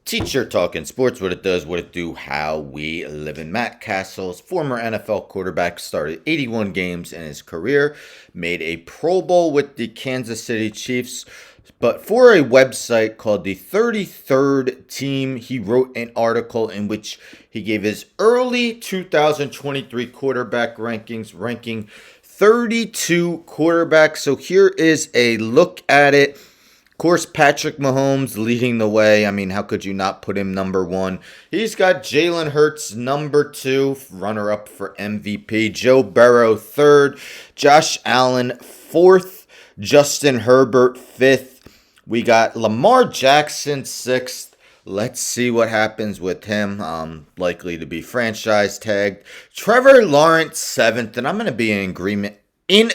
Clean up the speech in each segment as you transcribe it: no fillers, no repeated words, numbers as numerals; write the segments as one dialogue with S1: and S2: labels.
S1: Teacher talking sports, what it does, what it do, how we live in. Matt Cassel, former NFL quarterback, started 81 games in his career, made a Pro Bowl with the Kansas City Chiefs. But for a website called the 33rd Team, he wrote an article in which he gave his early 2023 quarterback rankings, ranking 32 quarterbacks. So here is a look at it. Of course, Patrick Mahomes leading the way. I mean, how could you not put him number one? He's got Jalen Hurts number two, runner-up for MVP. Joe Burrow third. Josh Allen fourth. Justin Herbert fifth. We got Lamar Jackson sixth. Let's see what happens with him. Likely to be franchise tagged. Trevor Lawrence seventh, and I'm going to be in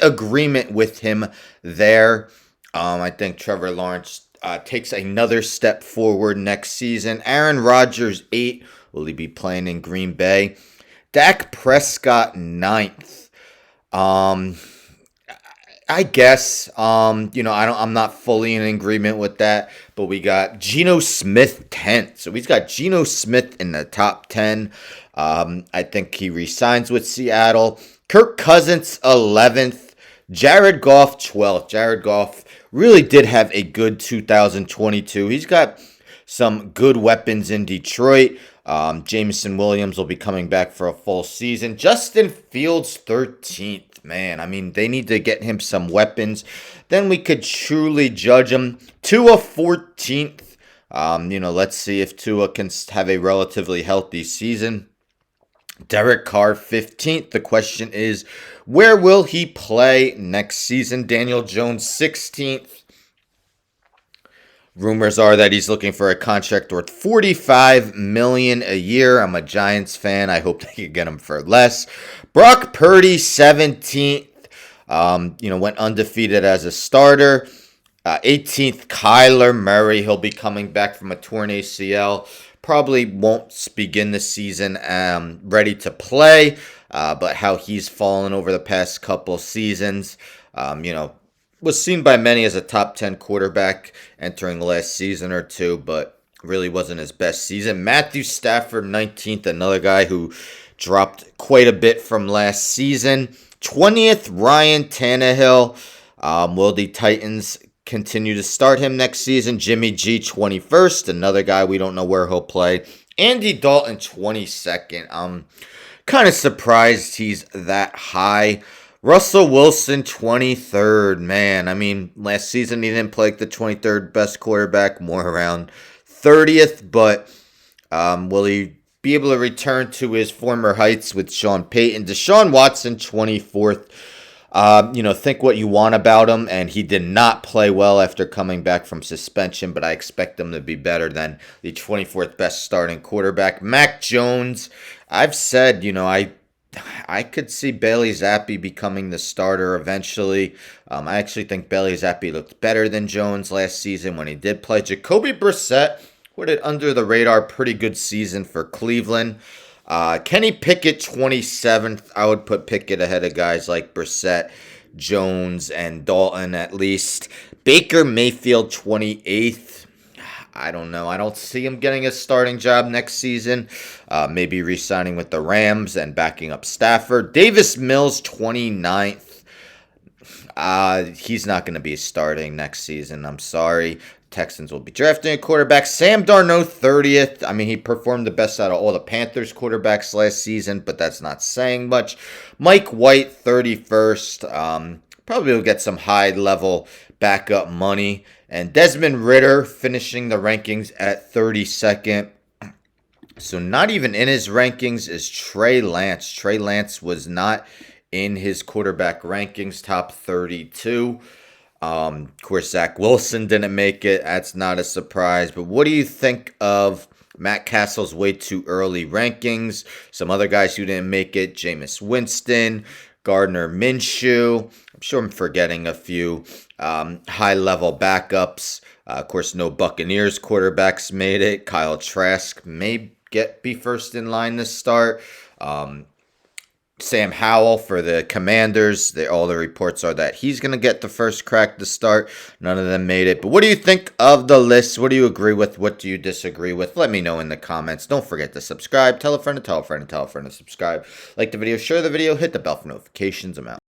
S1: agreement with him there. I think Trevor Lawrence takes another step forward next season. Aaron Rodgers, 8. Will he be playing in Green Bay? Dak Prescott, ninth. I guess, I'm not fully in agreement with that, but we got Geno Smith 10th. So he's got Geno Smith in the top 10. I think he resigns with Seattle. Kirk Cousins, 11th. Jared Goff, 12th. Jared Goff really did have a good 2022. He's got some good weapons in Detroit. Jameson Williams will be coming back for a full season. Justin Fields, 13th. Man, I mean, they need to get him some weapons. Then we could truly judge him. Tua, 14th. Let's see if Tua can have a relatively healthy season. Derek Carr, 15th. The question is, where will he play next season? Daniel Jones, 16th. Rumors are that he's looking for a contract worth $45 million a year. I'm a Giants fan. I hope they can get him for less. Brock Purdy, 17th. Went undefeated as a starter. 18th, Kyler Murray. He'll be coming back from a torn ACL. Probably won't begin the season ready to play, but how he's fallen over the past couple seasons, was seen by many as a top 10 quarterback entering the last season or two, but really wasn't his best season. Matthew Stafford, 19th, another guy who dropped quite a bit from last season. 20th, Ryan Tannehill. Will the Titans continue to start him next season? Jimmy G, 21st. Another guy we don't know where he'll play. Andy Dalton, 22nd. I'm kind of surprised he's that high. Russell Wilson, 23rd. Man, I mean, last season he didn't play like the 23rd best quarterback, more around 30th. But will he be able to return to his former heights with Sean Payton? Deshaun Watson, 24th. Think what you want about him, and he did not play well after coming back from suspension, but I expect him to be better than the 24th best starting quarterback. Mac Jones, I've said, I could see Bailey Zappi becoming the starter eventually. I actually think Bailey Zappi looked better than Jones last season when he did play. Jacoby Brissett, what an under-the-radar pretty good season for Cleveland. Kenny Pickett, 27th. I would put Pickett ahead of guys like Brissett, Jones, and Dalton at least. Baker Mayfield, 28th. I don't know. I don't see him getting a starting job next season. Maybe re-signing with the Rams and backing up Stafford. Davis Mills, 29th. He's not going to be starting next season. I'm sorry. Texans will be drafting a quarterback. Sam Darnold, 30th. I mean, he performed the best out of all the Panthers quarterbacks last season, but that's not saying much. Mike White, 31st. Probably will get some high-level backup money. And Desmond Ridder finishing the rankings at 32nd. So not even in his rankings is Trey Lance. Trey Lance was not in his quarterback rankings, top 32. Of course, Zach Wilson didn't make it. That's not a surprise. But what do you think of Matt Cassel's way too early rankings? Some other guys who didn't make it: Jameis Winston, Gardner Minshew. I'm sure I'm forgetting a few high-level backups. Of course, no Buccaneers quarterbacks made it. Kyle Trask may be first in line to start. Sam Howell for the Commanders. All the reports are that he's going to get the first crack to start. None of them made it. But what do you think of the list? What do you agree with? What do you disagree with? Let me know in the comments. Don't forget to subscribe. Tell a friend to tell a friend to tell a friend to subscribe. Like the video, share the video, hit the bell for notifications. I'm out.